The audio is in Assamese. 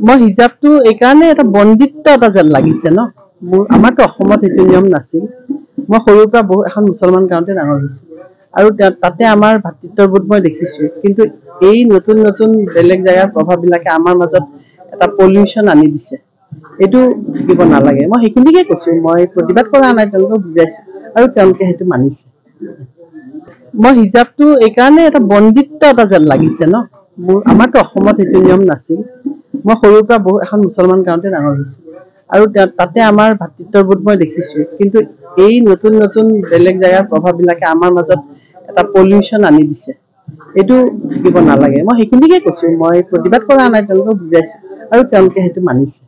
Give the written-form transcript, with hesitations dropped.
মই হিজাবটো এইকাৰণে এটা বন্দিত্ব এটা যেন লাগিছে ন। আমাৰতো অসমত সেইটো নিয়ম নাছিল। মই সৰুৰ পৰা এখন মুছলমান গাঁৱতে ডাঙৰ হৈছো আৰু তাতে আমাৰ ভাতৃত্ববোধ মই দেখিছো। কিন্তু এই নতুন নতুন বেলেগ জেগাৰ প্ৰভাৱবিলাকে আমাৰ মাজত এটা পলিউশ্যন আনি দিছে। এইটো থাকিব নালাগে। মই সেইখিনিকে কৈছো, মই প্ৰতিবাদ কৰা নাই, তেওঁলোকক বুজাইছো আৰু তেওঁলোকে সেইটো মানিছে। মই হিজাবটো এইকাৰণে এটা বন্দিত্ব এটা যেন লাগিছে ন। আমাৰতো অসমত সেইটো নিয়ম নাছিল। মই সৰুৰ পৰা এখন মুছলমান গাঁৱতে ডাঙৰ হৈছো আৰু তাতে আমাৰ ভাতৃত্ববোধ মই দেখিছো। কিন্তু এই নতুন নতুন বেলেগ জেগাৰ প্ৰভাৱবিলাকে আমাৰ মাজত এটা পলিউশ্যন আনি দিছে। এইটো থাকিব নালাগে। মই সেইখিনিকে কৈছো, মই প্ৰতিবাদ কৰা নাই, তেওঁলোকক বুজাইছো আৰু তেওঁলোকে সেইটো মানিছে।